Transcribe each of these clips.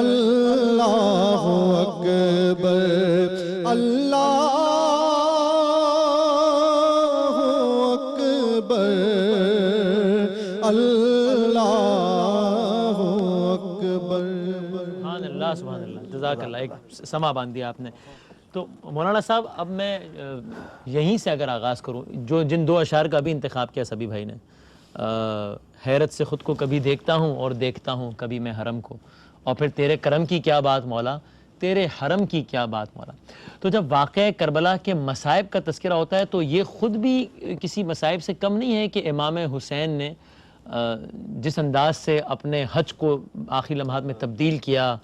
اللہ اکبر اللہ اکبر اللہ اکبر. سبحان اللہ سبحان اللہ، جزاک اللہ، ایک سما باندھ دیا آپ نے. تو مولانا صاحب اب میں یہیں سے اگر آغاز کروں، جن دو اشعار کا بھی انتخاب کیا سبھی بھائی نے، حیرت سے خود کو کبھی دیکھتا ہوں اور دیکھتا ہوں کبھی میں حرم کو، اور پھر تیرے کرم کی کیا بات مولا، تیرے حرم کی کیا بات مولا. تو جب واقعہ کربلا کے مصائب کا تذکرہ ہوتا ہے تو یہ خود بھی کسی مصائب سے کم نہیں ہے کہ امام حسین نے جس انداز سے اپنے حج کو آخری لمحات میں تبدیل کیا،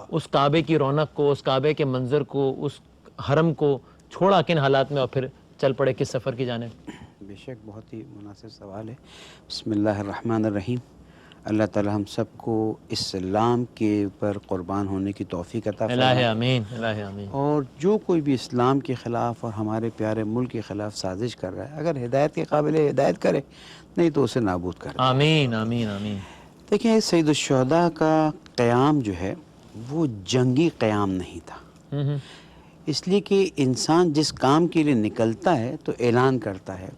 اس کعبے کی رونق کو، اس کعبے کے منظر کو، اس حرم کو چھوڑا کن حالات میں اور پھر چل پڑے کس سفر کی جانب. بے شک بہت ہی مناسب سوال ہے. بسم اللہ الرحمن الرحیم. اللہ تعالی ہم سب کو اسلام کے اوپر قربان ہونے کی توفیق عطا فرمائے. الہ آمین الہ آمین. اور جو کوئی بھی اسلام کے خلاف اور ہمارے پیارے ملک کے خلاف سازش کر رہا ہے، اگر ہدایت کے قابل ہدایت کرے، نہیں تو اسے نابود کر دے. آمین آمین آمین. دیکھیں سید الشہداء کا قیام جو ہے وہ جنگی قیام نہیں تھا، اس لیے کہ انسان جس کام کے لیے نکلتا ہے تو اعلان کرتا ہے.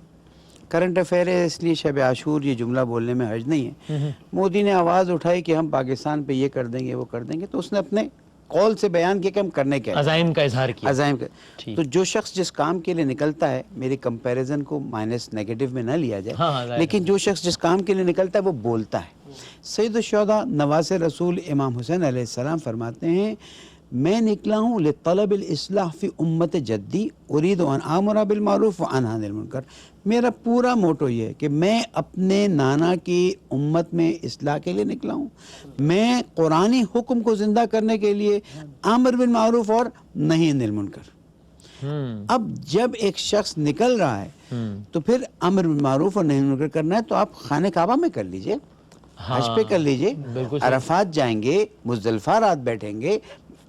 کرنٹ افیئر ہے، اس لیے شب عاشور یہ جملہ بولنے میں حرج نہیں ہے. مودی نے آواز اٹھائی کہ ہم پاکستان پہ یہ کر دیں گے وہ کر دیں گے، تو اس نے اپنے قول سے بیان کیا کہ ہم کرنے کیا ہے، عزائم کا اظہار کیا. عزائم کا. تو جو شخص جس کام کے لیے نکلتا ہے، میری کمپیریزن کو مائنس نیگیٹو میں نہ لیا جائے، لیکن جو شخص جس کام کے لیے نکلتا ہے وہ بولتا ہے. سید الشہداء نواز رسول امام حسین علیہ السلام فرماتے ہیں، میں نکلا ہوں لطلب الاصلاح فی امت جدی ارید ان آمر بالمعروف وانہی عن المنکر. میرا پورا موٹو یہ ہے کہ میں اپنے نانا کی امت میں اصلاح کے لیے نکلا ہوں. میں قرآنی حکم کو زندہ کرنے کے لیے آمر بالمعروف اور نہی عن المنکر. اب جب ایک شخص نکل رہا ہے تو پھر امر بالمعروف اور نہی عن المنکر کرنا ہے تو آپ خانہ کعبہ میں کر لیجئے، حج پہ کر لیجئے، عرفات جائیں گے، مزدلفہ رات بیٹھیں گے.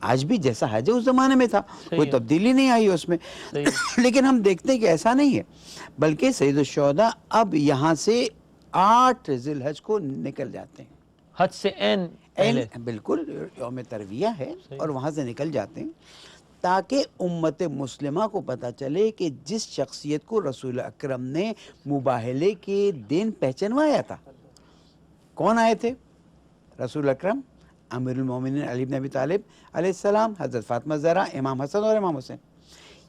آج بھی جیسا حج اس زمانے میں تھا، کوئی تبدیلی نہیں آئی اس میں. لیکن ہم دیکھتے ہیں کہ ایسا نہیں ہے، بلکہ سید الشہداء اب یہاں سے 8 ذی الحج کو نکل جاتے ہیں. حج سے بالکل یوم ترویہ ہے، اور وہاں سے نکل جاتے ہیں تاکہ امت مسلمہ کو پتہ چلے کہ جس شخصیت کو رسول اکرم نے مباہلے کے دن پہچنوایا تھا. کون آئے تھے؟ رسول اکرم، امیر المومنین علی بن ابی طالب علیہ السلام، حضرت فاطمہ زہرا، امام حسن اور امام حسین.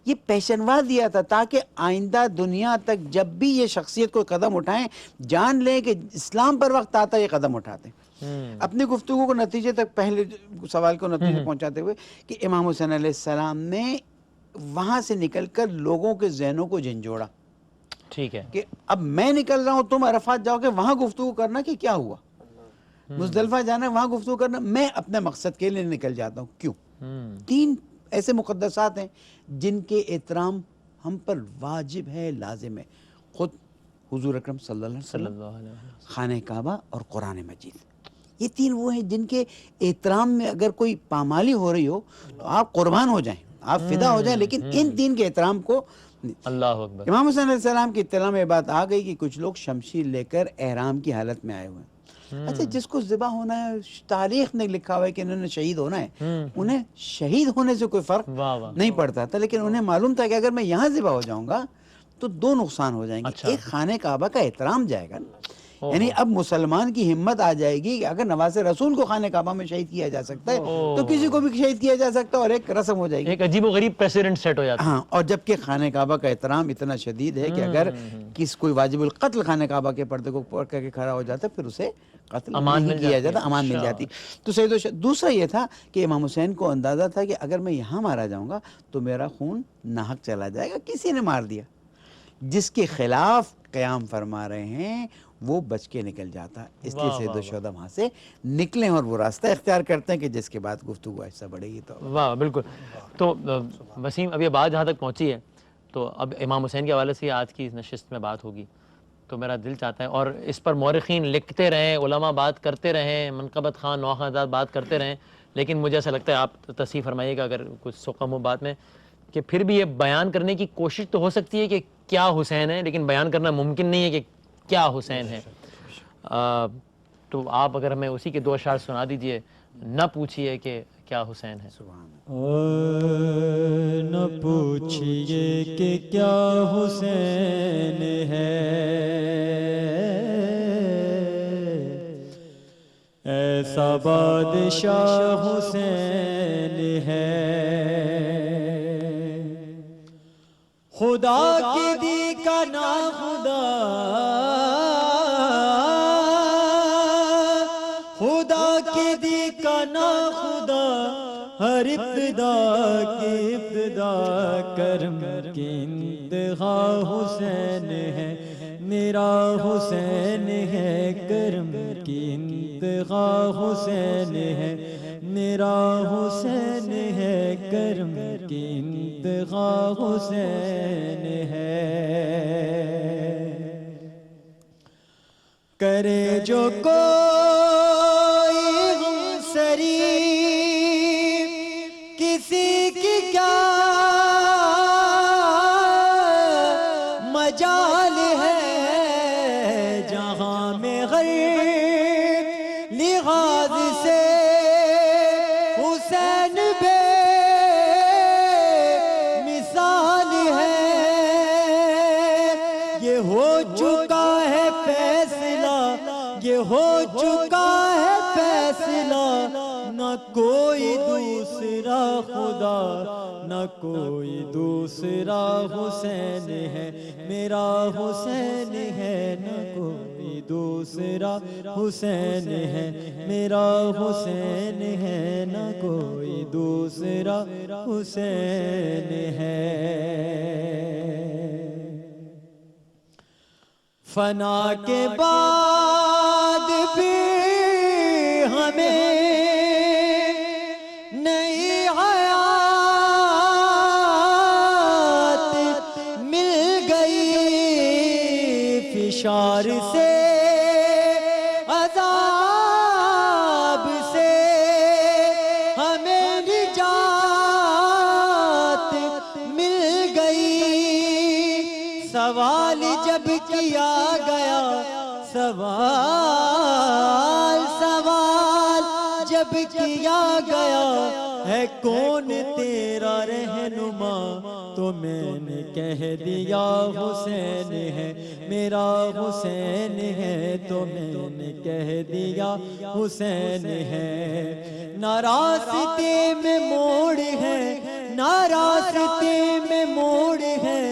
یہ پیشنوا دیا تھا تاکہ آئندہ دنیا تک جب بھی یہ شخصیت کو قدم اٹھائیں جان لیں کہ اسلام پر وقت آتا ہے یہ قدم اٹھاتے ہیں. اپنی گفتگو کو نتیجے تک، پہلے سوال کو نتیجے پہنچاتے ہوئے، کہ امام حسین علیہ السلام نے وہاں سے نکل کر لوگوں کے ذہنوں کو جھنجھوڑا. ٹھیک ہے کہ اب میں نکل رہا ہوں، تم عرفات جاؤ گے، وہاں گفتگو کرنا کہ کیا ہوا، مزدلفہ جانا ہے وہاں گفتگو کرنا، میں اپنے مقصد کے لیے نکل جاتا ہوں. کیوں؟ 3 ایسے مقدسات ہیں جن کے احترام ہم پر واجب ہے، لازم ہے. خود حضور اکرم صلی اللہ علیہ وسلم، خانہ کعبہ اور قرآن مجید. یہ 3 وہ ہیں جن کے احترام میں اگر کوئی پامالی ہو رہی ہو تو آپ قربان ہو جائیں، آپ فدا ہو جائیں، لیکن ان 3 کے احترام کو. اللہ اکبر. امام حسین علیہ السلام کی اطلاع میں بات آ گئی کہ کچھ لوگ شمشیر لے کر احرام کی حالت میں آئے ہوئے ہیں. اچھا، جس کو ذبح ہونا ہے، تاریخ نے لکھا ہوا ہے کہ انہوں نے شہید ہونا ہے، انہیں شہید ہونے سے کوئی فرق نہیں پڑتا تھا، لیکن انہیں معلوم تھا کہ اگر میں یہاں ذبح ہو جاؤں گا تو 2 نقصان ہو جائیں گے. ایک خانہ کعبہ کا احترام جائے گا، یعنی اب مسلمان کی ہمت آ جائے گی کہ اگر نواز رسول کو خانہ کعبہ میں شہید کیا جا سکتا ہے تو کسی کو بھی شہید کیا جا سکتا ہے، اور ایک رسم ہو جائے گی، ایک عجیب و غریب پریسیڈنٹ سیٹ ہو جاتا ہے. ہاں. اور جبکہ خانہ کعبہ کا احترام اتنا شدید ہے کہ اگر کوئی واجب القتل خانہ کعبہ کے پردے کو پکڑ کے کھڑا ہو جاتا ہے پھر اسے قتل نہیں کیا جاتا، امان مل جاتی. تو دوسرا یہ تھا کہ امام حسین کو اندازہ تھا کہ اگر میں یہاں مارا جاؤں گا تو میرا خون ناحق چلا جائے گا، کسی نے مار دیا. جس کے خلاف قیام فرما رہے ہیں وہ بچ کے نکل جاتا. اس لیے سید الشہداء وہاں سے نکلیں اور وہ راستہ اختیار کرتے ہیں کہ جس کے بعد گفتگو ایسا بڑھے گی. تو واہ، بالکل. تو وسیم، اب یہ بات جہاں تک پہنچی ہے تو اب امام حسین کے حوالے سے آج کی اس نشست میں بات ہوگی، تو میرا دل چاہتا ہے، اور اس پر مورخین لکھتے رہیں، علماء بات کرتے رہیں، منقبت خان، نوخان آزاد بات کرتے رہیں، لیکن مجھے ایسا لگتا ہے، آپ تصحیح فرمائیے گا اگر کچھ سقم ہو بات میں، کہ پھر بھی یہ بیان کرنے کی کوشش تو ہو سکتی ہے کہ کیا حسین ہے، لیکن بیان کرنا ممکن نہیں ہے کہ کیا حسین ہے. تو آپ اگر ہمیں اسی کے 2 اشعار سنا دیجئے، نہ پوچھئے کہ کیا حسین ہے. نہ پوچھئے کہ کیا حسین ہے، ایسا بادشاہ حسین ہے. خدا کی دی کا نا خدا، خدا کی دی کا نا خدا، ہر ابتدا کی ابتدا، کرم کی انتہا حسین ہے، میرا حسین ہے. کرم کی انتہا حسین ہے، میرا حسین ہے. کرم کی انتہا حسین ہے. کرے جو کوئی غم سری کسی کی کیا مجال ہے، جہاں میں ہر لحاظ سے حسین بے مثال ہے. یہ ہو چکا ہے فیصلہ، یہ ہو چکا ہے فیصلہ، نہ کوئی دوسرا خدا، نہ کوئی دوسرا حسین ہے، میرا حسین ہے. نہ کوئی دوسرا حسین ہے، میرا حسین ہے. نہ کوئی دوسرا حسین ہے. فنا کے بعد بھی ہمیں نئی حیات مل گئی، فشار سے عذاب سے ہمیں نجات مل گئی. سوال جب کیا گیا، سوال جب کیا گیا، ہے کون تیرا رہنما، تو میں نے کہہ دیا حسین ہے، میرا حسین ہے. تو میں نے کہہ دیا حسین ہے. نہ راستے میں موڑ ہے، نہ راستے میں موڑ ہے،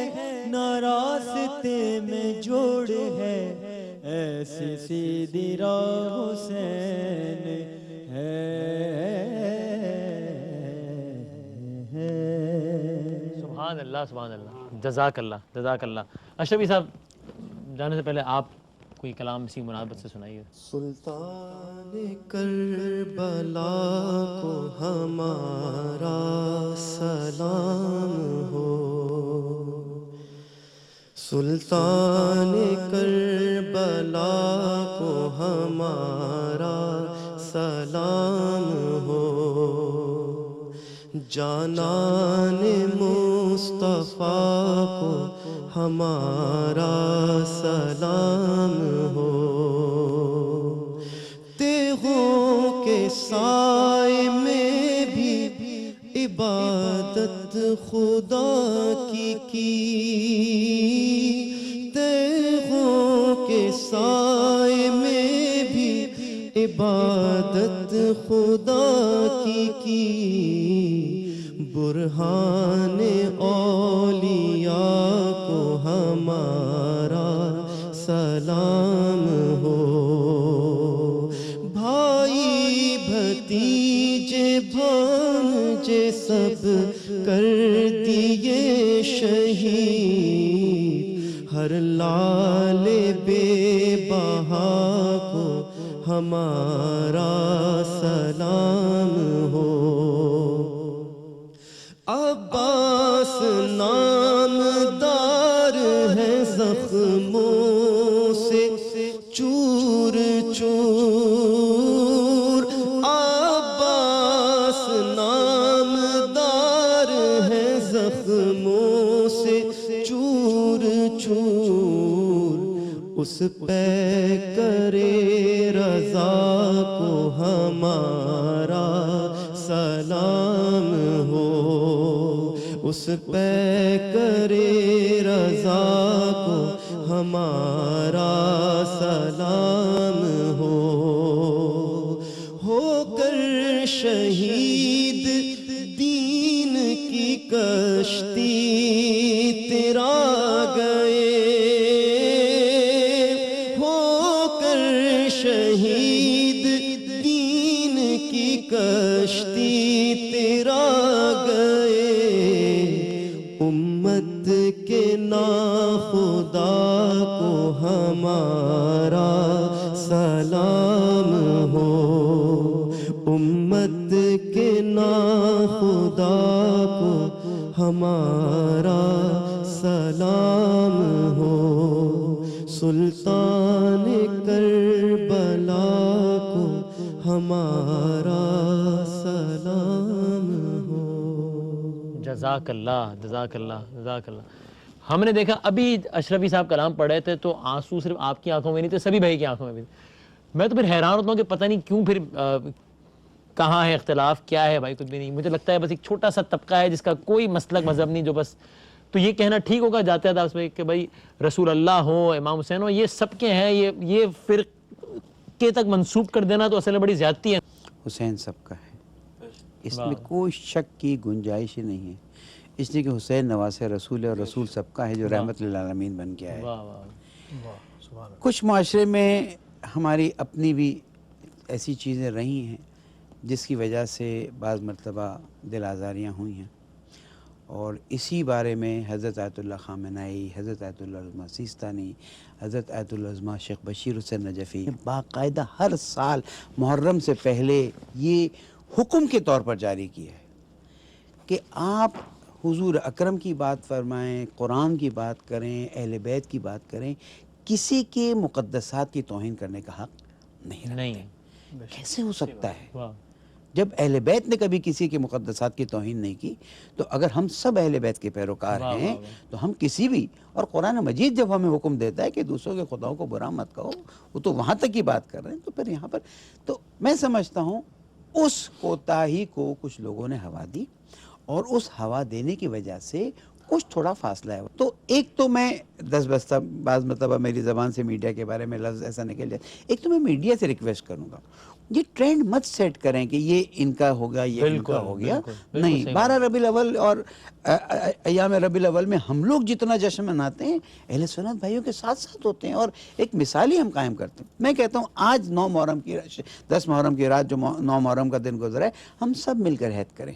نہ راستے میں جوڑ ہے، ایسی سیدھی راہ حسین ہے. سبحان اللہ سبحان اللہ، جزاک اللہ جزاک اللہ. اشرفی صاحب جانے سے پہلے آپ کوئی کلام اسی مناسبت سے سنائیے. سلطان کربلا کو ہمارا سلام ہو، سلطان کربلا کو ہمارا سلام ہو، جانان مصطفیٰ کو ہمارا سلام ہو. تیغوں کے سائے میں بھی عبادت خدا کی، تیغوں کے سائے میں بھی عبادت خدا کی. برہان اولیاء کو ہمارا سلام ہو، بھائی بھتیجے بھانجے سب کر دیے شہید، ہر لال بے بہا کو ہمارا سلام ہو. عباس نامدار ہے زخموں سے چور چور، عباس نامدار ہے زخموں سے چور چور، اس اس پہ کرے رضا کو ہمارا سلام ہو، اس پہ کرے رضا کو ہمارا سلام ہو کر شہید دین کی کشتی تیرا گئے، ہو کر شہید دین کی کشتی تیرا گئے، امت کے ناخدا کو ہمارا سلام ہو، امت کے ناخدا کو ہمارا سلام ہو، سلطان کربلا کو ہمارا سلام ہو۔ جزاک اللہ، جزاک اللہ، جزاک اللہ۔ ہم نے دیکھا ابھی اشرفی صاحب کلام پڑھ رہے تھے تو آنسو صرف آپ کی آنکھوں میں نہیں تھے، سبھی بھائی کی آنکھوں میں بھی تھے۔ میں تو پھر حیران ہوتا ہوں کہ پتہ نہیں کیوں، پھر کہاں ہے اختلاف، کیا ہے بھائی، کچھ بھی نہیں۔ مجھے لگتا ہے بس ایک چھوٹا سا طبقہ ہے جس کا کوئی مسلک مذہب نہیں، جو بس تو یہ کہنا ٹھیک ہوگا جاتے ہیں اس میں کہ بھائی رسول اللہ ہو، امام حسین ہو، یہ سب کے ہیں، یہ فرقے تک منسوب کر دینا تو اصل میں بڑی زیادتی ہے۔ حسین سب کا ہے، اس میں کوئی شک کی گنجائش ہی نہیں ہے، اس لیے کہ حسین نواز رسول ہے اور رسول سب کا ہے جو رحمت للعالمین بن گیا ہے۔ کچھ معاشرے میں ہماری اپنی بھی ایسی چیزیں رہی ہیں جس کی وجہ سے بعض مرتبہ دل آزاریاں ہوئی ہیں، اور اسی بارے میں حضرت آیت اللہ خامنائی، حضرت آیت اللہ عظمہ سیستانی، حضرت آیت اللہ عظمہ شیخ بشیر حسین نجفی باقاعدہ ہر سال محرم سے پہلے یہ حکم کے طور پر جاری کیا ہے کہ آپ حضور اکرم کی بات فرمائیں، قرآن کی بات کریں، اہل بیت کی بات کریں، کسی کے مقدسات کی توہین کرنے کا حق نہیں رکھتے۔ کیسے ہو سکتا ہے؟ جب اہل بیت نے کبھی کسی کے مقدسات کی توہین نہیں کی، تو اگر ہم سب اہل بیت کے پیروکار ہیں تو ہم کسی بھی، اور قرآن مجید جب ہمیں حکم دیتا ہے کہ دوسروں کے خداؤں کو برا مت کہو، وہ تو وہاں تک کی بات کر رہے ہیں، تو پھر یہاں پر تو میں سمجھتا ہوں اس کوتاہی کو کچھ لوگوں نے ہوا دی، اور اس ہوا دینے کی وجہ سے کچھ تھوڑا فاصلہ ہے۔ تو ایک تو میں دس بستہ بعض مرتبہ میری زبان سے میڈیا کے بارے میں لفظ ایسا نکل جائے، ایک تو میں میڈیا سے ریکویسٹ کروں گا یہ ٹرینڈ مت سیٹ کریں کہ یہ ان کا ہوگا، یہ ان کا ہو گیا، نہیں۔ 12 ربیع الاول اور ایام ربیع الاول میں ہم لوگ جتنا جشن مناتے ہیں اہل سنت بھائیوں کے ساتھ ساتھ ہوتے ہیں، اور ایک مثال ہی ہم قائم کرتے ہیں۔ میں کہتا ہوں آج 9 محرم کی 10 محرم کی رات جو 9 محرم کا دن گزرا ہے، ہم سب مل کر عہد کریں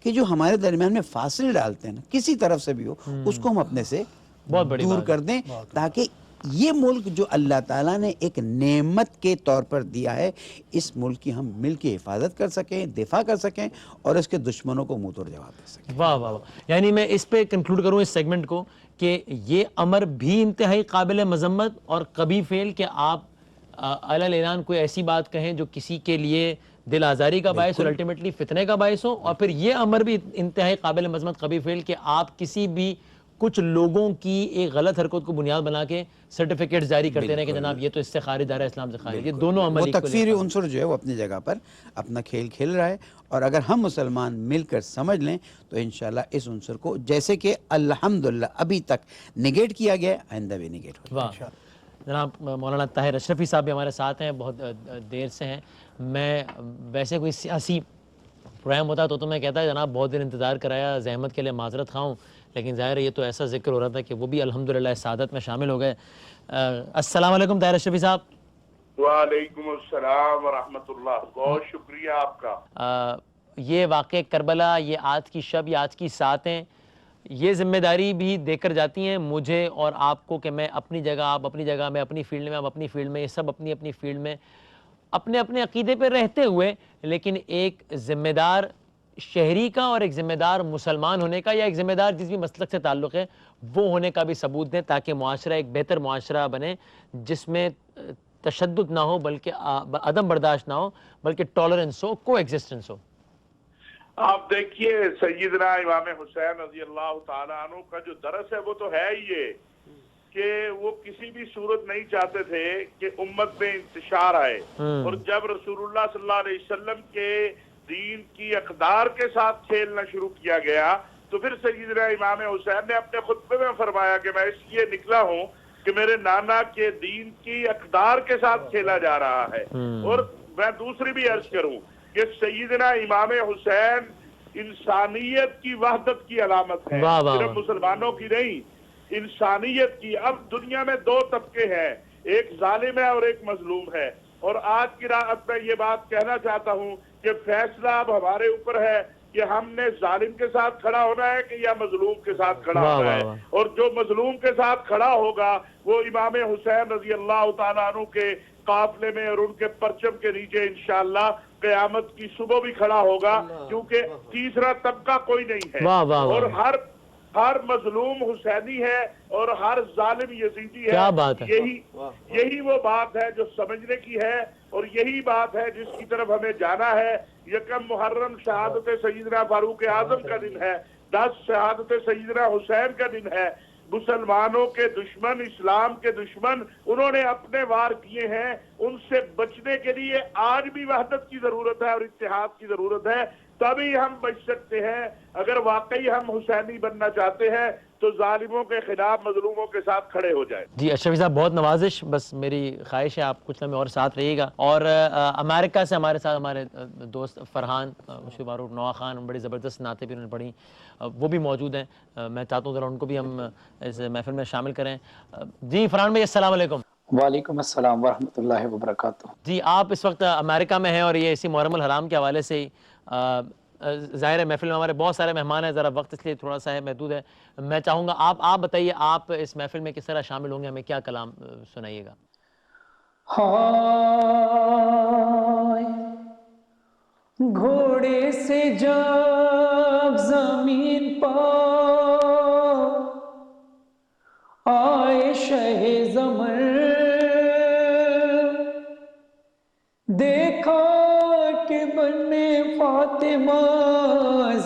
کہ جو ہمارے درمیان میں فاصلے ڈالتے ہیں نا، کسی طرف سے بھی ہو، اس کو ہم اپنے سے دور کر دیں، تاکہ یہ ملک جو اللہ تعالیٰ نے ایک نعمت کے طور پر دیا ہے، اس ملک کی ہم مل کے حفاظت کر سکیں، دفاع کر سکیں، اور اس کے دشمنوں کو منہ توڑ جواب دے سکیں۔ واہ واہ واہ، یعنی میں اس پہ کنکلوڈ کروں اس سیگمنٹ کو کہ یہ امر بھی انتہائی قابل مذمت اور قبیح فعل کہ آپ علی اعلان کوئی ایسی بات کہیں جو کسی کے لیے دل آزاری کا باعث اور الٹیمیٹلی فتنے کا باعث ہو، اور پھر یہ امر بھی انتہائی قابل مذمت قبیح فعل کہ آپ کسی بھی کچھ لوگوں کی ایک غلط حرکت کو بنیاد بنا کے سرٹیفکیٹ جاری کرتے ہیں کہ جناب یہ تو اس سے خارج دائرہ اسلام سے خارج، یہ دونوں عمل وہ تکفیری عنصر جو ہے وہ اپنی جگہ پر اپنا کھیل کھیل رہا ہے، اور اگر ہم مسلمان مل کر سمجھ لیں تو انشاءاللہ اس عنصر کو جیسے کہ الحمدللہ ابھی تک نگیٹ کیا گیا ہے، آئندہ بھی نگیٹ ہوگا۔ واہ، جناب مولانا طاہر اشرفی صاحب بھی ہمارے ساتھ ہیں، بہت دیر سے ہیں۔ میں ویسے کوئی سیاسی پروگرام ہوتا تو میں کہتا ہے جناب بہت دیر انتظار کرایا، زحمت کے لیے معذرت خواہ ہوں، لیکن ظاہر ہے یہ تو ایسا ذکر ہو رہا تھا کہ وہ بھی الحمدللہ اس سعادت میں شامل ہو گئے۔ السلام علیکم طاہر اشرفی صاحب۔ وعلیکم السلام ورحمۃ اللہ، بہت شکریہ آپ کا۔ یہ واقع کربلا، یہ آج کی شب، یہ آج کی ساتیں، یہ ذمہ داری بھی دے کر جاتی ہیں مجھے اور آپ کو کہ میں اپنی جگہ، آپ اپنی جگہ، میں اپنی فیلڈ میں، آپ اپنی فیلڈ میں، یہ سب اپنی اپنی فیلڈ میں اپنے اپنے عقیدے پہ رہتے ہوئے، لیکن ایک ذمہ دار شہری کا اور ایک ذمہ دار مسلمان ہونے کا، یا ایک ذمہ دار جس بھی مسلک سے تعلق ہے وہ ہونے کا بھی ثبوت دیں، تاکہ معاشرہ ایک بہتر معاشرہ بنے جس میں تشدد نہ ہو، بلکہ عدم برداشت نہ ہو، بلکہ ٹالرنس ہو، کو ایگزسٹنس ہو۔ آپ دیکھیے سیدنا امام حسین رضی اللہ تعالیٰ عنہ کا جو درس ہے وہ تو ہے ہی یہ کہ وہ کسی بھی صورت نہیں چاہتے تھے کہ امت میں انتشار آئے، اور جب رسول اللہ صلی اللہ علیہ وسلم کے دین کی اقدار کے ساتھ کھیلنا شروع کیا گیا تو پھر سیدنا امام حسین نے اپنے خطبے میں فرمایا کہ میں اس لیے نکلا ہوں کہ میرے نانا کے دین کی اقدار کے ساتھ کھیلا جا رہا ہے۔ اور میں دوسری بھی عرض کروں کہ سیدنا امام حسین انسانیت کی وحدت کی علامت ہے، صرف مسلمانوں کی نہیں، انسانیت کی۔ اب دنیا میں دو طبقے ہیں، ایک ظالم ہے اور ایک مظلوم ہے، اور آج کی رات میں یہ بات کہنا چاہتا ہوں کہ فیصلہ اب ہمارے اوپر ہے کہ ہم نے ظالم کے ساتھ کھڑا ہونا ہے کہ یا مظلوم کے ساتھ کھڑا ہونا ہے، اور جو مظلوم کے ساتھ کھڑا ہوگا وہ امام حسین رضی اللہ تعالیٰ عنہ کے قافلے میں اور ان کے پرچم کے نیچے انشاءاللہ قیامت کی صبح بھی کھڑا ہوگا، کیونکہ تیسرا طبقہ کوئی نہیں ہے، اور ہر مظلوم حسینی ہے اور ہر ظالم یزیدی ہے۔ کیا بات ہے، یہی وہ بات ہے جو سمجھنے کی ہے، اور یہی بات ہے جس کی طرف ہمیں جانا ہے۔ یکم محرم شہادت سیدنا فاروق اعظم کا دن ہے، 10 شہادت سیدنا حسین کا دن ہے۔ مسلمانوں کے دشمن، اسلام کے دشمن، انہوں نے اپنے وار کیے ہیں، ان سے بچنے کے لیے آج بھی وحدت کی ضرورت ہے اور اتحاد کی ضرورت ہے، تبھی ہم بچ سکتے ہیں۔ اگر واقعی ہم حسینی بننا چاہتے ہیں تو ظالموں کے خلاف مظلوموں کے ساتھ کھڑے ہو جائیں۔ جی اشرفی صاحب بہت نوازش، بس میری خواہش ہے آپ کچھ لمحے اور ساتھ رہیے گا۔ اور امریکہ سے ہمارے ساتھ ہمارے دوست فرحان مشیر معروف نوا خان، بڑی زبردست نعتیں بھی انہوں نے پڑھی، وہ بھی موجود ہیں، میں چاہتا ہوں ذرا ان کو بھی ہم اس محفل میں شامل کریں۔ جی فرحان بھائی السلام علیکم۔ وعلیکم السلام ورحمۃ اللہ وبرکاتہ۔ جی آپ اس وقت امریکہ میں ہیں اور یہ اسی محرم الحرام کے حوالے سے ظاہر ہے محفل میں ہمارے بہت سارے مہمان ہیں، ذرا وقت اس لیے تھوڑا سا ہے محدود ہے، میں چاہوں گا آپ بتائیے آپ اس محفل میں کس طرح شامل ہوں گے، ہمیں کیا کلام سنائیے گا؟ ہائے گھوڑے سے جب زمین پر آئے شہ زمر، دیکھا کہ بنے فاطمہ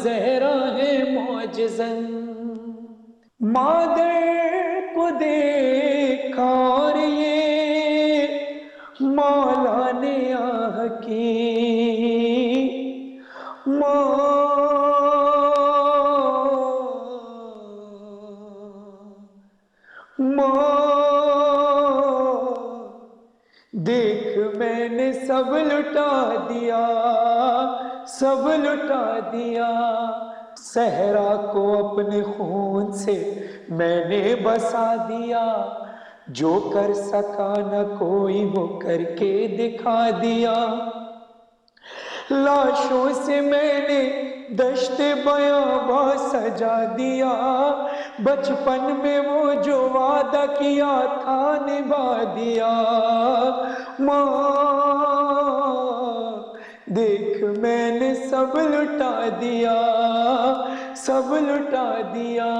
زہرا ہے معجزاً، مادر کو دیکھا اور یہ مولا نے آہ کی دیکھ میں نے سب لٹا دیا، سب لٹا دیا، صحرا کو اپنے خون سے میں نے بسا دیا، جو کر سکا نہ کوئی وہ کر کے دکھا دیا، لاشوں سے میں نے دشت بیاباں سجا دیا، بچپن میں وہ جو وعدہ کیا تھا نبھا دیا، ماں دیکھ میں نے سب لٹا دیا، سب لٹا دیا،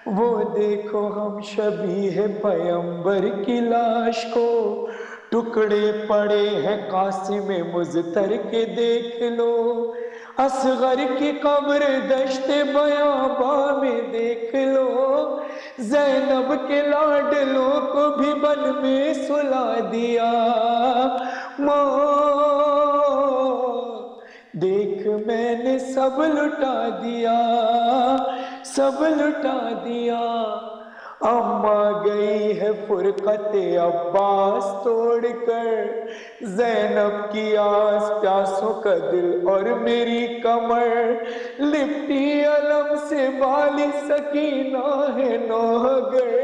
وہ دیکھو ہم شبیہ پیمبر کی لاش کو، ٹکڑے پڑے ہیں قاسم مزتر کے دیکھ لو، اصغر کی قبر دشت بیاباں میں دیکھ لو، زینب کے لاڈلوں کو بھی بن میں سلا دیا، ماں دیکھ میں نے سب لٹا دیا، سب لٹا دیا، اماں گئی ہے فرقت عباس توڑ کر، زینب کی آس پیاسوں کا دل اور میری کمر، لپٹی علم سے بالی سکینہ ہے نوحگر،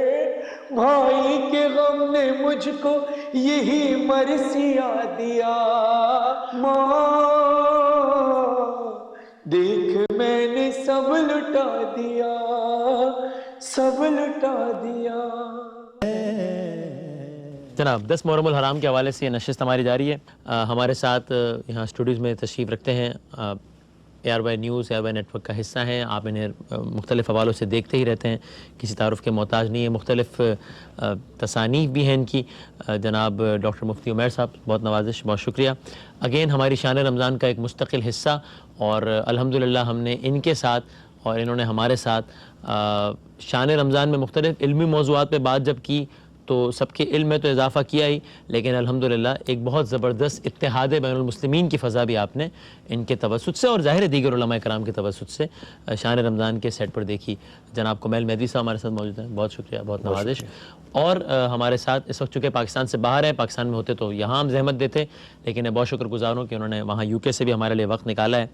بھائی کے غم نے مجھ کو یہی مرثیہ دیا، ماں دیکھ میں نے سب لٹا دیا، سب لٹا دیا۔ جناب 10 محرم الحرام کے حوالے سے یہ نشست ہماری جاری ہے، ہمارے ساتھ یہاں اسٹوڈیوز میں تشریف رکھتے ہیں، ARY News ARY network کا حصہ ہیں، آپ انہیں مختلف حوالوں سے دیکھتے ہی رہتے ہیں، کسی تعارف کے محتاج نہیں ہے، مختلف تصانیف بھی ہیں ان کی، جناب ڈاکٹر مفتی عمیر صاحب بہت نوازش، بہت شکریہ، اگین ہماری شان رمضان کا ایک مستقل حصہ، اور الحمدللہ ہم نے ان کے ساتھ اور انہوں نے ہمارے ساتھ شان رمضان میں مختلف علمی موضوعات پہ بات جب کی تو سب کے علم میں تو اضافہ کیا ہی، لیکن الحمدللہ ایک بہت زبردست اتحاد بین المسلمین کی فضا بھی آپ نے ان کے توسط سے اور ظاہر دیگر علماء کرام کے توسط سے شان رمضان کے سیٹ پر دیکھی۔ جناب کمیل مہدوی صاحب ہمارے ساتھ موجود ہیں، بہت شکریہ، بہت نوازش۔ اور ہمارے ساتھ اس وقت چونکہ پاکستان سے باہر ہیں، پاکستان میں ہوتے تو یہاں ہم زحمت دیتے، لیکن میں بہت شکر گزار ہوں کہ انہوں نے وہاں UK سے بھی ہمارے لیے وقت نکالا ہے۔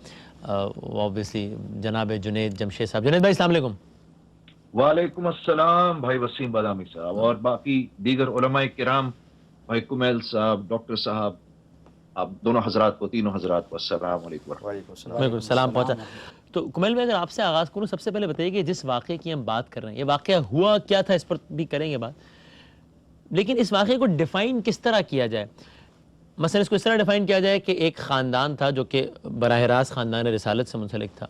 اوبویسلی جناب جنید جمشید صاحب۔ جنید بھائی السلام علیکم۔ وعلیکم السلام بھائی وسیم بادامی صاحب اور باقی دیگر علماء کرام، بھائی کمیل صاحب، ڈاکٹر صاحب، آپ دونوں حضرات کو، تینوں حضرات کو السلام علیکم۔ بالکل سلام پہنچا۔ تو کمیل بھائی اگر آپ سے آغاز کروں، سب سے پہلے بتائیے کہ جس واقعے کی ہم بات کر رہے ہیں یہ واقعہ ہوا کیا تھا، اس پر بھی کریں گے بات، لیکن اس واقعے کو ڈیفائن کس طرح کیا جائے؟ مثلا اس کو اس طرح ڈیفائن کیا جائے کہ ایک خاندان تھا جو کہ براہ راست خاندان رسالت سے منسلک تھا،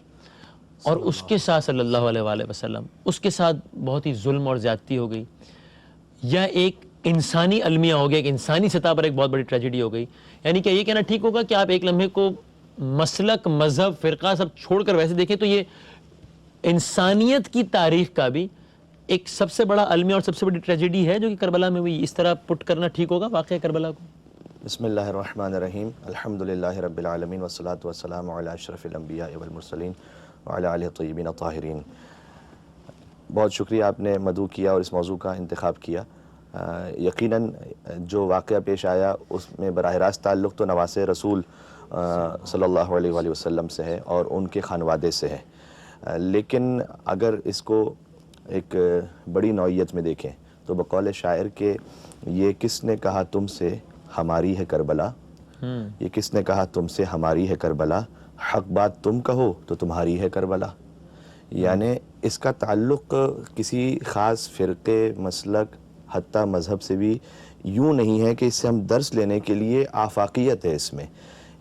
اور اس کے ساتھ صلی اللہ علیہ وآلہ وسلم اس کے ساتھ بہت ہی ظلم اور زیادتی ہو گئی، یا ایک انسانی المیہ ہو گیا، ایک انسانی سطح پر ایک بہت بڑی ٹریجڈی ہو گئی۔ یعنی کہ یہ کہنا ٹھیک ہوگا کہ آپ ایک لمحے کو مسلک، مذہب، فرقہ سب چھوڑ کر ویسے دیکھیں تو یہ انسانیت کی تاریخ کا بھی ایک سب سے بڑا المیہ اور سب سے بڑی ٹریجڈی ہے جو کہ کربلا میں ہوئی۔ اس طرح پٹ کرنا ٹھیک ہوگا واقعہ کربلا کو؟ بسم اللہ الرحمن الرحیم، الحمدللہ رب العالمین والصلاة والسلام علی اشرف الانبیاء والمرسلین وعلی آلہ الطیبین الطاہرین۔ بہت شکریہ آپ نے مدعو کیا اور اس موضوع کا انتخاب کیا۔ یقیناً جو واقعہ پیش آیا اس میں براہ راست تعلق تو نواسے رسول صلی اللہ علیہ وآلہ وسلم سے ہے اور ان کے خانوادے سے ہے، لیکن اگر اس کو ایک بڑی نوعیت میں دیکھیں تو بقول شاعر کہ یہ کس نے کہا تم سے ہماری ہے کربلا، یہ کس نے کہا تم سے ہماری ہے کربلا، حق بات تم کہو تو تمہاری ہے کربلا۔ یعنی اس کا تعلق کسی خاص فرقے، مسلک، حتیٰ مذہب سے بھی یوں نہیں ہے کہ اس سے ہم درس لینے کے لیے آفاقیت ہے اس میں،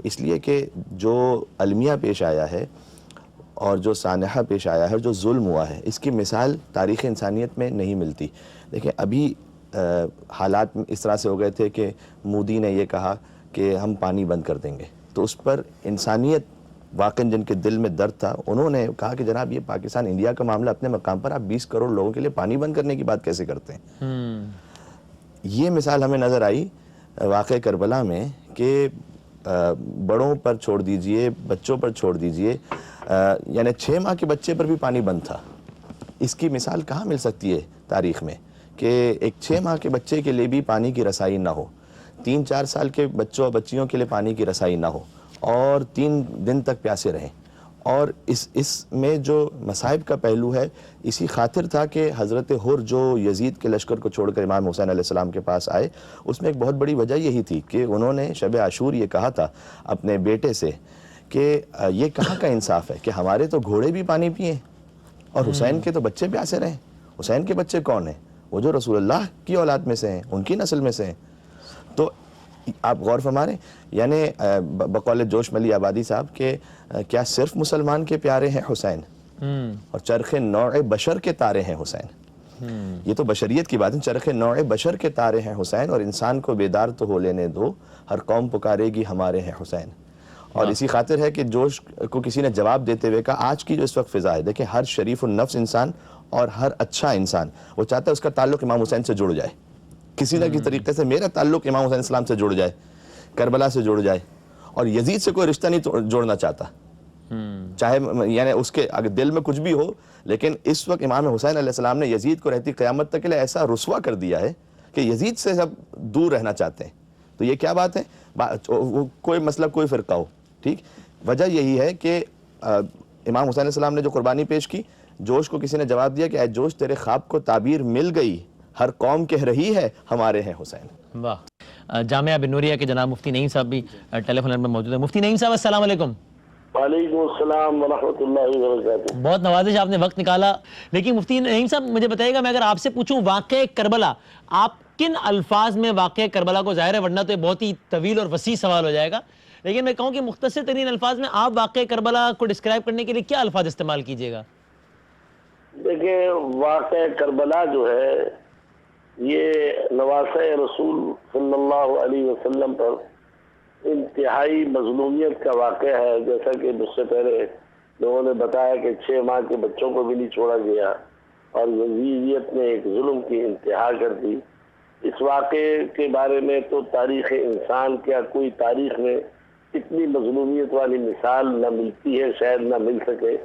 اس لیے کہ جو المیہ پیش آیا ہے اور جو سانحہ پیش آیا ہے، جو ظلم ہوا ہے، اس کی مثال تاریخ انسانیت میں نہیں ملتی۔ دیکھیں ابھی حالات اس طرح سے ہو گئے تھے کہ مودی نے یہ کہا کہ ہم پانی بند کر دیں گے، تو اس پر انسانیت واقعاً جن کے دل میں درد تھا انہوں نے کہا کہ جناب یہ پاکستان انڈیا کا معاملہ اپنے مقام پر، آپ 20 کروڑ لوگوں کے لیے پانی بند کرنے کی بات کیسے کرتے ہیں؟ یہ مثال ہمیں نظر آئی واقع کربلا میں کہ بڑوں پر چھوڑ دیجئے، بچوں پر چھوڑ دیجئے، یعنی 6 ماہ کے بچے پر بھی پانی بند تھا۔ اس کی مثال کہاں مل سکتی ہے تاریخ میں کہ ایک 6 ماہ کے بچے کے لیے بھی پانی کی رسائی نہ ہو، 3-4 سال کے بچوں اور بچیوں کے لیے پانی کی رسائی نہ ہو، اور 3 دن تک پیاسے رہیں۔ اور اس میں جو مصائب کا پہلو ہے اسی خاطر تھا کہ حضرت حر جو یزید کے لشکر کو چھوڑ کر امام حسین علیہ السلام کے پاس آئے، اس میں ایک بہت بڑی وجہ یہی تھی کہ انہوں نے شب عاشور یہ کہا تھا اپنے بیٹے سے کہ یہ کہاں کا انصاف ہے کہ ہمارے تو گھوڑے بھی پانی پئیں اور حسین کے تو بچے پیاسے رہیں۔ حسین کے بچے کون ہیں؟ وہ جو رسول اللہ کی اولاد میں سے ہیں، ان کی نسل میں سے ہیں۔ تو آپ غور فرمائیں، یعنی بقول جوش ملی آبادی صاحب کہ کیا صرف مسلمان کے پیارے ہیں حسین، اور چرخ نوع بشر کے تارے ہیں حسین۔ یہ تو بشریت کی بات ہے، چرخ نوع بشر کے تارے ہیں حسین، اور انسان کو بیدار تو ہو لینے دو، ہر قوم پکارے گی ہمارے ہیں حسین۔ اور اسی خاطر ہے کہ جوش کو کسی نے جواب دیتے ہوئے کہا آج کی جو اس وقت فضا ہے، دیکھیں ہر شریف النفس انسان اور ہر اچھا انسان وہ چاہتا ہے اس کا تعلق امام حسین سے جڑ جائے، کسی نہ کسی طریقے سے میرا تعلق امام حسین السلام سے جڑ جائے، کربلا سے جڑ جائے، اور یزید سے کوئی رشتہ نہیں جوڑنا چاہتا، چاہے یعنی اس کے اگر دل میں کچھ بھی ہو، لیکن اس وقت امام حسین علیہ السلام نے یزید کو رہتی قیامت تک کے لیے ایسا رسوا کر دیا ہے کہ یزید سے سب دور رہنا چاہتے ہیں۔ تو یہ کیا بات ہے؟ کوئی مسئلہ کوئی فرقہ ہو، ٹھیک، وجہ یہی ہے کہ امام حسین علیہ السلام نے جو قربانی پیش کی، جوش کو کسی نے جواب دیا کہ اے جوش تیرے خواب کو تعبیر مل گئی، ہر قوم کہہ رہی ہے ہمارے ہیں حسین۔ واہ۔ جامعہ بن نوریہ کے جناب مفتی نعیم صاحب بھی ٹیلی فون میں موجود ہیں۔ مفتی نعیم صاحب السلام علیکم۔ وعلیکم السلام ورحمۃ اللہ وبرکاتہ۔ بہت نوازش، آپ نے وقت نکالا، لیکن مفتی نعیم صاحب مجھے بتائیے گا، میں اگر آپ سے پوچھوں واقع کربلا، آپ کن الفاظ میں واقع کربلا کو، ظاہر ہے ورنہ تو یہ بہت ہی طویل اور وسیع سوال ہو جائے گا، لیکن میں کہوں کہ مختصر ترین الفاظ میں آپ واقع کربلا کو ڈسکرائب کرنے کے لیے کیا الفاظ استعمال کیجیے گا؟ دیکھیں واقع کربلا جو ہے یہ نواسہ رسول صلی اللہ علیہ وسلم پر انتہائی مظلومیت کا واقعہ ہے، جیسا کہ مجھ سے پہلے لوگوں نے بتایا کہ 6 ماہ کے بچوں کو بھی نہیں چھوڑا گیا اور یزیدیت نے ایک ظلم کی انتہا کر دی۔ اس واقعے کے بارے میں تو تاریخ انسان کیا کوئی تاریخ میں اتنی مظلومیت والی مثال نہ ملتی ہے، شاید نہ مل سکے۔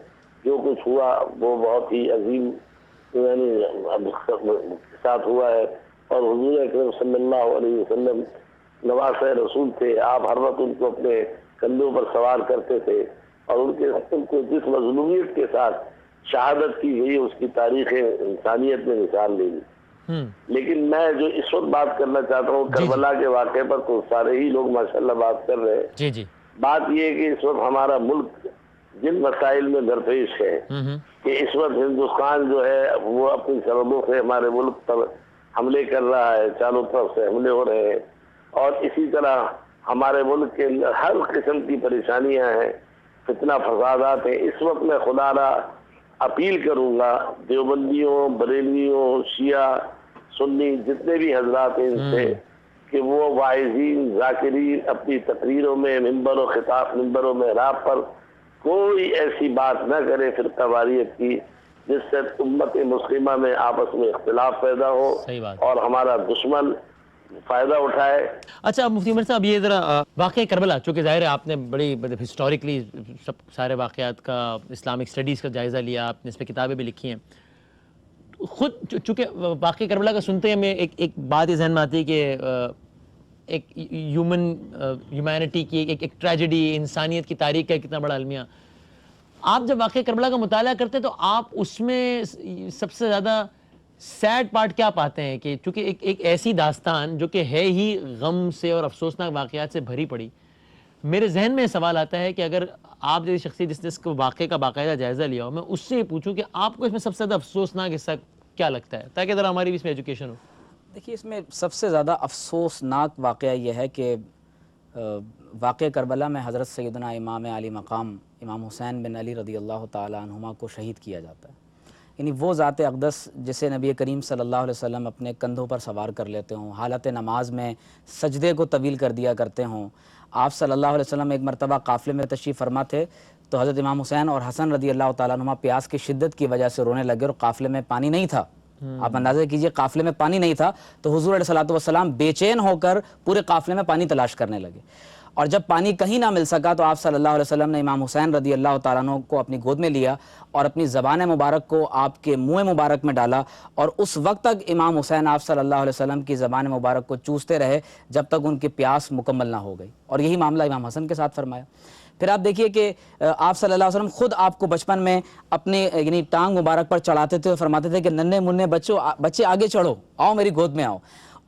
جو کچھ ہوا وہ بہت ہی عظیم یعنی ساتھ ہوا ہے، اور حضور اکرم صلی اللہ علیہ وسلم نواسۂ رسول تھے، آپ ہر وقت ان کو اپنے کندھوں پر سوار کرتے تھے، اور ان کو جس مظلومیت کے ساتھ شہادت کی گئی اس کی تاریخ انسانیت میں مثال دے گی۔ لیکن میں جو اس وقت بات کرنا چاہتا ہوں کربلا کے واقعے پر، تو سارے ہی لوگ ماشاءاللہ بات کر رہے ہیں۔ بات یہ ہے کہ اس وقت ہمارا ملک جن مسائل میں درپیش ہے کہ اس وقت ہندوستان جو ہے وہ اپنی سرحدوں سے ہمارے ملک پر حملے کر رہا ہے، چاروں طرف سے حملے ہو رہے ہیں، اور اسی طرح ہمارے ملک کے اندر ہر قسم کی پریشانیاں ہیں، فتنہ فسادات ہیں۔ اس وقت میں خدا را اپیل کروں گا دیوبندیوں، بریلویوں، شیعہ، سنی جتنے بھی حضرات ہیں ان سے کہ وہ واعظین، ذاکرین اپنی تقریروں میں، منبر و خطاب، منبر و محراب پر کوئی ایسی بات نہ کرے فرقہ واریت کی جس سے امت مسلمہ میں آپس میں اختلاف پیدا ہو اور ہمارا دشمن فائدہ اٹھائے۔ اچھا مفتی عمر صاحب، یہ ذرا واقعہ کربلا، چونکہ ظاہر ہے آپ نے بڑی ہسٹوریکلی سارے واقعات کا، اسلامک اسٹڈیز کا جائزہ لیا، آپ نے اس پہ کتابیں بھی لکھی ہیں خود، چونکہ واقعہ کربلا کا سنتے ہیں ہمیں ایک بات یہ ذہن میں آتی ہے کہ ایک ہیومینٹی کی ایک ٹریجڈی، انسانیت کی تاریخ کا کتنا بڑا المیہ۔ آپ جب واقعہ کربلا کا مطالعہ کرتے تو آپ اس میں سب سے زیادہ سیڈ پارٹ کیا پاتے ہیں؟ کہ چونکہ ایک ایسی داستان جو کہ ہے ہی غم سے اور افسوسناک واقعات سے بھری پڑی، میرے ذہن میں سوال آتا ہے کہ اگر آپ جیسی شخصیت جس نے اس کو واقعے کا باقاعدہ جائزہ لیا ہو، میں اس سے یہ پوچھوں کہ آپ کو اس میں سب سے زیادہ افسوسناک حصہ کیا لگتا ہے، تاکہ ذرا ہماری بھی اس میں ایجوکیشن ہو۔ دیکھیے، اس میں سب سے زیادہ افسوسناک واقعہ یہ ہے کہ واقعہ کربلا میں حضرت سیدنا امام علی مقام امام حسین بن علی رضی اللہ تعالی عنہما کو شہید کیا جاتا ہے۔ یعنی وہ ذات اقدس جسے نبی کریم صلی اللہ علیہ وسلم اپنے کندھوں پر سوار کر لیتے ہوں، حالت نماز میں سجدے کو طویل کر دیا کرتے ہوں۔ آپ صلی اللہ علیہ وسلم ایک مرتبہ قافلے میں تشریف فرما تھے تو حضرت امام حسین اور حسن رضی اللہ تعالیٰ عنہما پیاس کی شدت کی وجہ سے رونے لگے، اور قافلے میں پانی نہیں تھا۔ آپ اندازہ کیجئے، قافلے میں پانی نہیں تھا تو حضور علیہ السلام بے چین ہو کر پورے قافلے میں پانی تلاش کرنے لگے، اور جب پانی کہیں نہ مل سکا تو آپ صلی اللہ علیہ وسلم نے امام حسین رضی اللہ تعالیٰ عنہ کو اپنی گود میں لیا اور اپنی زبان مبارک کو آپ کے منہ مبارک میں ڈالا، اور اس وقت تک امام حسین آپ صلی اللہ علیہ وسلم کی زبان مبارک کو چوستے رہے جب تک ان کی پیاس مکمل نہ ہو گئی، اور یہی معاملہ امام حسن کے ساتھ فرمایا۔ پھر آپ دیکھیے کہ آپ صلی اللہ علیہ وسلم خود آپ کو بچپن میں اپنے یعنی ٹانگ مبارک پر چڑھاتے تھے اور فرماتے تھے کہ ننھے منھے بچے آگے چڑھو، آؤ میری گود میں آؤ۔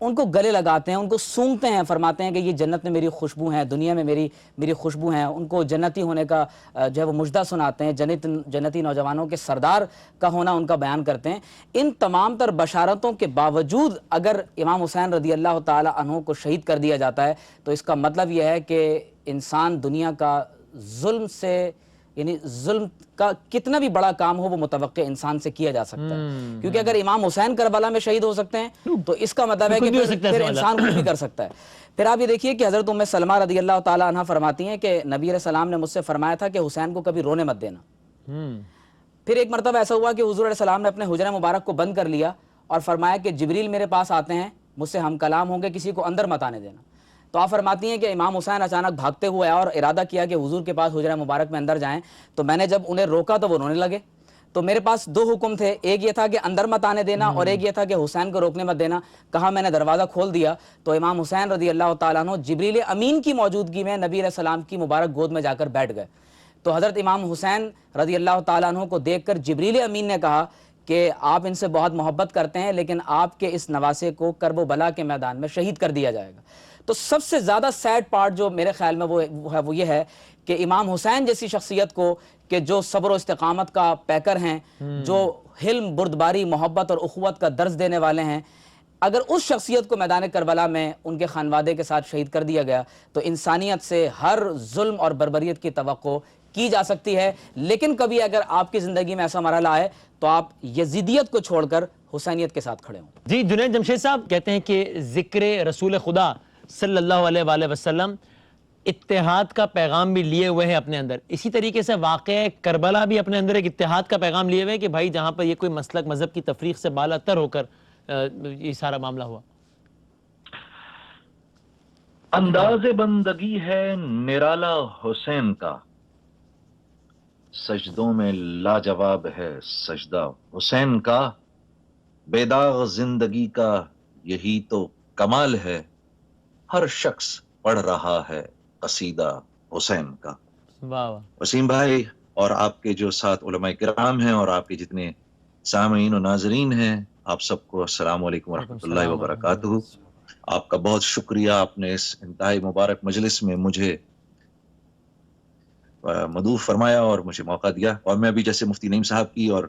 ان کو گلے لگاتے ہیں، ان کو سونگتے ہیں، فرماتے ہیں کہ یہ جنت میں میری خوشبو ہیں، دنیا میں میری خوشبو ہیں۔ ان کو جنتی ہونے کا جو ہے وہ مجدہ سناتے ہیں، جنتی نوجوانوں کے سردار کا ہونا ان کا بیان کرتے ہیں۔ ان تمام تر بشارتوں کے باوجود اگر امام حسین رضی اللہ تعالی عنہ کو شہید کر دیا جاتا ہے تو اس کا مطلب یہ ہے کہ انسان دنیا کا ظلم سے، یعنی ظلم کا کتنا بھی بڑا کام ہو وہ متوقع انسان سے کیا جا سکتا ہے، کیونکہ اگر امام حسین کربلا میں شہید ہو سکتے ہیں تو اس کا مطلب ہے کہ پھر انسان کچھ بھی کر سکتا ہے۔ پھر آپ یہ دیکھیے کہ حضرت ام سلمہ رضی اللہ تعالیٰ عنہ فرماتی ہیں کہ نبی علیہ السلام نے مجھ سے فرمایا تھا کہ حسین کو کبھی رونے مت دینا۔ پھر ایک مرتبہ ایسا ہوا کہ حضور علیہ السلام نے اپنے حجرہ مبارک کو بند کر لیا اور فرمایا کہ جبریل میرے پاس آتے ہیں، مجھ سے ہم کلام ہوں گے، کسی کو اندر مت آنے دینا۔ تو آپ فرماتی ہیں کہ امام حسین اچانک بھاگتے ہوئے آئے اور ارادہ کیا کہ حضور کے پاس حجرہ مبارک میں اندر جائیں، تو میں نے جب انہیں روکا تو وہ رونے لگے۔ تو میرے پاس دو حکم تھے، ایک یہ تھا کہ اندر مت آنے دینا اور ایک یہ تھا کہ حسین کو روکنے مت دینا۔ کہا میں نے دروازہ کھول دیا تو امام حسین رضی اللہ تعالیٰ عنہ جبریل امین کی موجودگی میں نبی علیہ السلام کی مبارک گود میں جا کر بیٹھ گئے۔ تو حضرت امام حسین رضی اللہ تعالیٰ عنہ کو دیکھ کر جبریل امین نے کہا کہ آپ ان سے بہت محبت کرتے ہیں، لیکن آپ کے اس نواسے کو کرب و بلا کے میدان میں شہید کر دیا جائے گا۔ تو سب سے زیادہ سیڈ پارٹ جو میرے خیال میں وہ یہ ہے کہ امام حسین جیسی شخصیت کو کہ جو صبر و استقامت کا پیکر ہیں، جو حلم، بردباری، محبت اور اخوت کا درس دینے والے ہیں، اگر اس شخصیت کو میدان کربلا میں ان کے خانوادے کے ساتھ شہید کر دیا گیا تو انسانیت سے ہر ظلم اور بربریت کی توقع کی جا سکتی ہے۔ لیکن کبھی اگر آپ کی زندگی میں ایسا مرحلہ آئے تو آپ یزیدیت کو چھوڑ کر حسینیت کے ساتھ کھڑے ہوں۔ جی، جنید جمشید صاحب کہتے ہیں کہ ذکر رسول خدا صلی اللہ علیہ وآلہ وسلم اتحاد کا پیغام بھی لیے ہوئے ہیں اپنے اندر، اسی طریقے سے واقعہ کربلا بھی اپنے اندر ایک اتحاد کا پیغام لیے ہوئے ہیں کہ بھائی جہاں پر یہ کوئی مسلک مذہب کی تفریق سے بالا تر ہو کر یہ سارا معاملہ ہوا؟ انداز بندگی ہے نرالا حسین کا، سجدوں میں لاجواب ہے سجدہ حسین کا، بے داغ زندگی کا یہی تو کمال ہے، ہر شخص پڑھ رہا ہے قصیدہ حسین کا۔ واہ واہ۔ وسیم بھائی اور آپ کے جو ساتھ علماء کرام ہیں اور آپ کے جتنے سامعین و ناظرین ہیں، آپ سب کو السلام علیکم ورحمۃ اللہ وبرکاتہ۔ آپ کا بہت شکریہ، آپ نے اس انتہائی مبارک مجلس میں مجھے مدعو فرمایا اور مجھے موقع دیا، اور میں بھی جیسے مفتی نعیم صاحب کی اور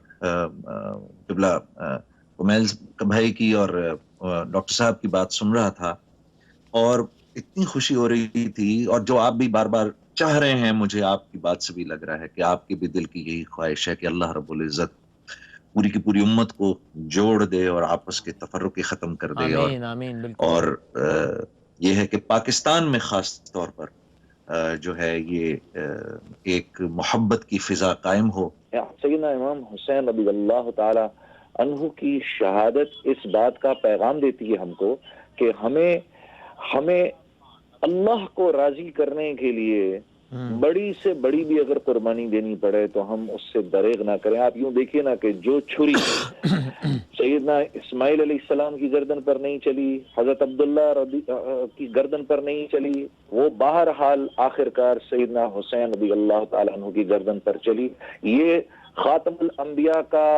قبلہ کمیل بھائی کی اور ڈاکٹر صاحب کی بات سن رہا تھا، اور اتنی خوشی ہو رہی تھی، اور جو آپ بھی بار بار چاہ رہے ہیں، مجھے آپ کی بات سے بھی لگ رہا ہے کہ آپ کے بھی دل کی یہی خواہش ہے کہ اللہ رب العزت پوری کی پوری امت کو جوڑ دے اور آپس کے تفرقے ختم کر دے، آمین آمین، بالکل۔ اور یہ ہے کہ پاکستان میں خاص طور پر جو ہے یہ ایک محبت کی فضا قائم ہو۔ سیدنا امام حسین رضی اللہ تعالی عنہ کی شہادت اس بات کا پیغام دیتی ہے ہم کو کہ ہمیں اللہ کو راضی کرنے کے لیے بڑی سے بڑی بھی اگر قربانی دینی پڑے تو ہم اس سے دریغ نہ کریں۔ آپ یوں دیکھیے نا کہ جو چھری سیدنا اسماعیل علیہ السلام کی گردن پر نہیں چلی، حضرت عبداللہ کی گردن پر نہیں چلی، وہ بہرحال آخرکار سیدنا حسین رضی اللہ تعالیٰ عنہ کی گردن پر چلی۔ یہ خاتم الانبیاء کا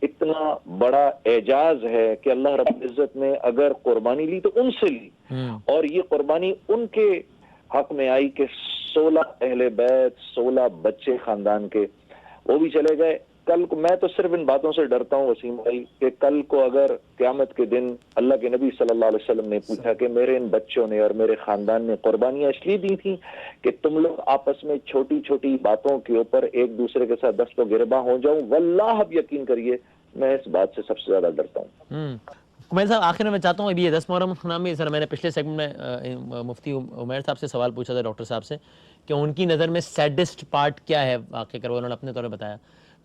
اتنا بڑا اعجاز ہے کہ اللہ رب العزت نے اگر قربانی لی تو ان سے لی، اور یہ قربانی ان کے حق میں آئی کہ 16 اہل بیت، 16 بچے خاندان کے، وہ بھی چلے گئے۔ کل کو میں تو صرف ان باتوں سے ڈرتا ہوں وسیم بھائی کہ کل کو اگر قیامت کے دن اللہ کے نبی صلی اللہ علیہ وسلم نے پوچھا کہ میرے ان بچوں نے اور میرے خاندان نے قربانیاں اس لیے دی تھیں کہ تم لوگ آپس میں چھوٹی چھوٹی باتوں کے اوپر ایک دوسرے کے ساتھ دست و گرباں ہو جاؤں، واللہ اب یقین کریے میں اس بات سے سب سے زیادہ ڈرتا ہوں۔ کمیل صاحب آخر میں چاہتا ہوں ابھی یہ 10 محرم نامی، سر میں نے پچھلے سیگمنٹ میں مفتی عمیر صاحب سے سوال پوچھا تھا، ڈاکٹر صاحب سے، کہ ان کی نظر میں سیڈسٹ پارٹ کیا ہے واقعہ کربلا، انہوں نے اپنے طور پہ بتایا۔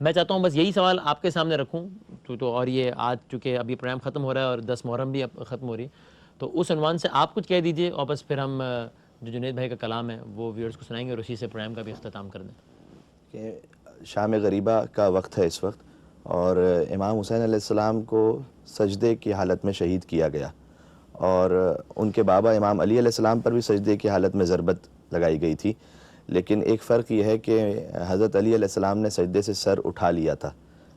میں چاہتا ہوں بس یہی سوال آپ کے سامنے رکھوں تو اور یہ آج چونکہ ابھی پروگرام ختم ہو رہا ہے اور 10 محرم بھی اب ختم ہو رہی، تو اس عنوان سے آپ کچھ کہہ دیجئے اور بس پھر ہم جو جنید بھائی کا کلام ہے وہ ویورز کو سنائیں گے اور اسی سے پروگرام کا بھی اختتام کر دیں۔ کہ شام غریبہ کا وقت ہے اس وقت، اور امام حسین علیہ السلام کو سجدے کی حالت میں شہید کیا گیا، اور ان کے بابا امام علی علیہ السلام پر بھی سجدے کی حالت میں ضربت لگائی گئی تھی، لیکن ایک فرق یہ ہے کہ حضرت علی علیہ السلام نے سجدے سے سر اٹھا لیا تھا،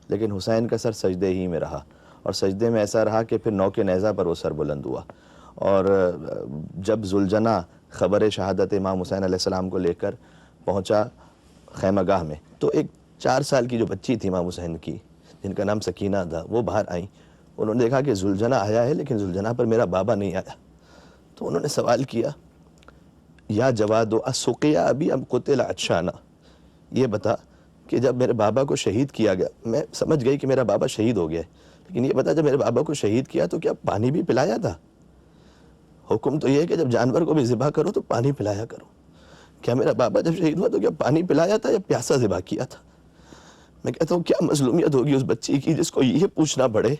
لیکن حسین کا سر سجدے ہی میں رہا، اور سجدے میں ایسا رہا کہ پھر نوک نیزہ پر وہ سر بلند ہوا۔ اور جب ذوالجناح خبر شہادت امام حسین علیہ السلام کو لے کر پہنچا خیمہ گاہ میں، تو ایک 4 سال کی جو بچی تھی امام حسین کی جن کا نام سکینہ تھا، وہ باہر آئیں، انہوں نے دیکھا کہ ذوالجناح آیا ہے لیکن ذوالجناح پر میرا بابا نہیں آیا، تو انہوں نے سوال کیا، یا جواد اسقیا ابی ام قتل عطشانا، یہ بتا کہ جب میرے بابا کو شہید کیا گیا، میں سمجھ گئی کہ میرا بابا شہید ہو گیا ہے، لیکن یہ بتا جب میرے بابا کو شہید کیا تو کیا پانی بھی پلایا تھا؟ حکم تو یہ ہے کہ جب جانور کو بھی ذبح کرو تو پانی پلایا کرو، کیا میرا بابا جب شہید ہوا تو کیا پانی پلایا تھا یا پیاسا ذبح کیا تھا؟ میں کہتا ہوں کیا مظلومیت ہوگی اس بچی کی جس کو یہ پوچھنا پڑے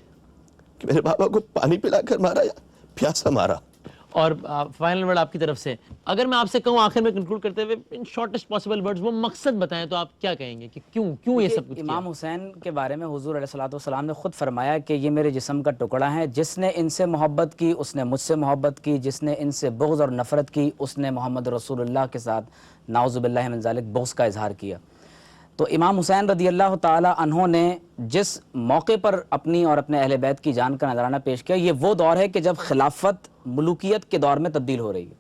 کہ میرے بابا کو پانی پلا کر مارا یا پیاسا مارا۔ اور فائنل ورڈ آپ کی طرف سے، اگر میں آپ سے کہوں آخر میں کنکلوڈ کرتے ہوئے ان شارٹسٹ پاسبل ورڈز وہ مقصد بتائیں تو آپ کیا کہیں گے کہ کیوں یہ سب کچھ؟ امام حسین کے بارے میں حضور علیہ الصلوۃ والسلام نے خود فرمایا کہ یہ میرے جسم کا ٹکڑا ہے، جس نے ان سے محبت کی اس نے مجھ سے محبت کی، جس نے ان سے بغض اور نفرت کی اس نے محمد رسول اللہ کے ساتھ نعوذ باللہ من ذالک بغض کا اظہار کیا۔ تو امام حسین رضی اللہ تعالی عنہ نے جس موقع پر اپنی اور اپنے اہل بیت کی جان کا نذرانہ پیش کیا، یہ وہ دور ہے کہ جب خلافت ملوکیت کے دور میں تبدیل ہو رہی ہے،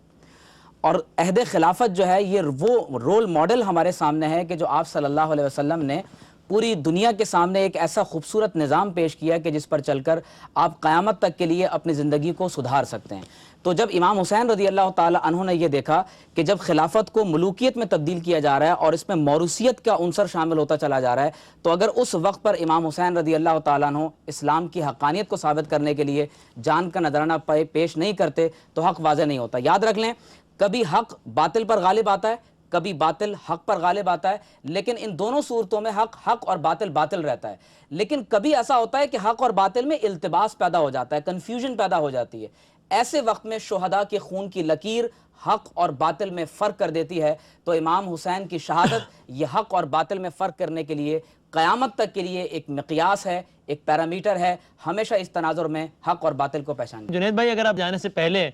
اور عہد خلافت جو ہے یہ وہ رول ماڈل ہمارے سامنے ہے کہ جو آپ صلی اللہ علیہ وسلم نے پوری دنیا کے سامنے ایک ایسا خوبصورت نظام پیش کیا کہ جس پر چل کر آپ قیامت تک کے لیے اپنی زندگی کو سدھار سکتے ہیں۔ تو جب امام حسین رضی اللہ تعالی عنہ نے یہ دیکھا کہ جب خلافت کو ملوکیت میں تبدیل کیا جا رہا ہے اور اس میں موروثیت کا عنصر شامل ہوتا چلا جا رہا ہے، تو اگر اس وقت پر امام حسین رضی اللہ تعالیٰ عنہ اسلام کی حقانیت کو ثابت کرنے کے لیے جان کا نذرانہ پیش نہیں کرتے تو حق واضح نہیں ہوتا۔ یاد رکھ لیں کبھی حق باطل پر غالب آتا ہے، کبھی باطل حق پر غالب آتا ہے، لیکن ان دونوں صورتوں میں حق حق اور باطل باطل رہتا ہے. لیکن کبھی ایسا ہوتا ہے کہ حق اور باطل میں التباس پیدا ہو جاتا ہے، کنفیوژن پیدا ہو جاتی ہے. ایسے وقت میں شہداء کے خون کی لکیر حق اور باطل میں فرق کر دیتی ہے. تو امام حسین کی شہادت یہ حق اور باطل میں فرق کرنے کے لیے قیامت تک کے لیے ایک مقیاس ہے، ایک پیرامیٹر ہے. ہمیشہ اس تناظر میں حق اور باطل کو پہچان. جنید بھائی اگر آپ جانے سے پہلے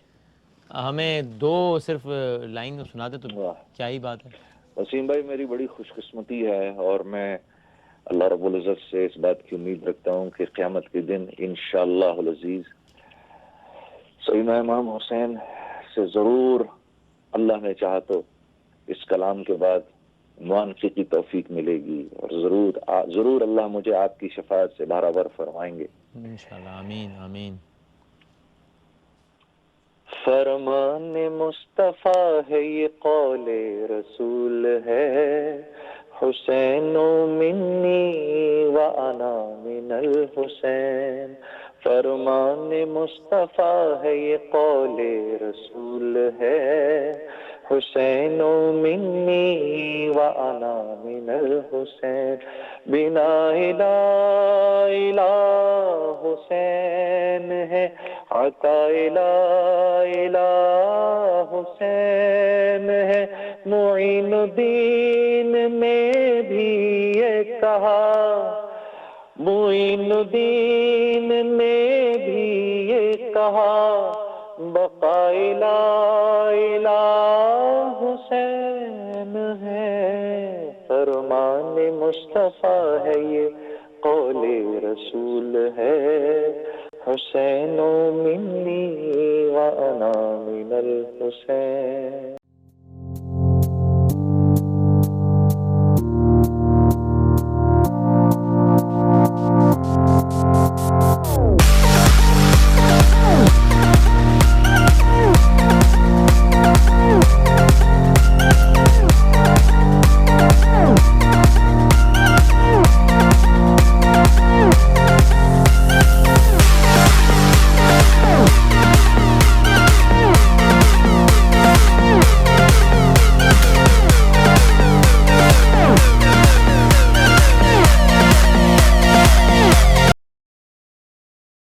ہمیں دو صرف لائن سنا دیں تو کیا ہی بات ہے. وسیم بھائی میری بڑی خوش قسمتی ہے اور میں اللہ رب العزت سے اس بات کی امید رکھتا ہوں کہ قیامت کے دن انشاءاللہ العزیز سیدنا امام حسین سے ضرور اللہ نے چاہا تو اس کلام کے بعد معانقے کی توفیق ملے گی اور ضرور اللہ مجھے آپ کی شفاعت سے برابر فرمائیں گے انشاءاللہ. آمین آمین. فرمان مصطفیٰ ہے یہ قول رسول ہے حسین منی وانا من الحسین. فرمان مصطفیٰ ہے یہ قول رسول ہے حسین منی وانا من الحسین. بنا الہ حسین ہے عطا الہ حسین ہے. معین الدین نے بھی یہ کہا معین الدین نے بھی یہ کہا بقا الہ حسین ہے. فرمان مصطفیٰ ہے یہ قول رسول ہے حسین منی وانا من الحسین.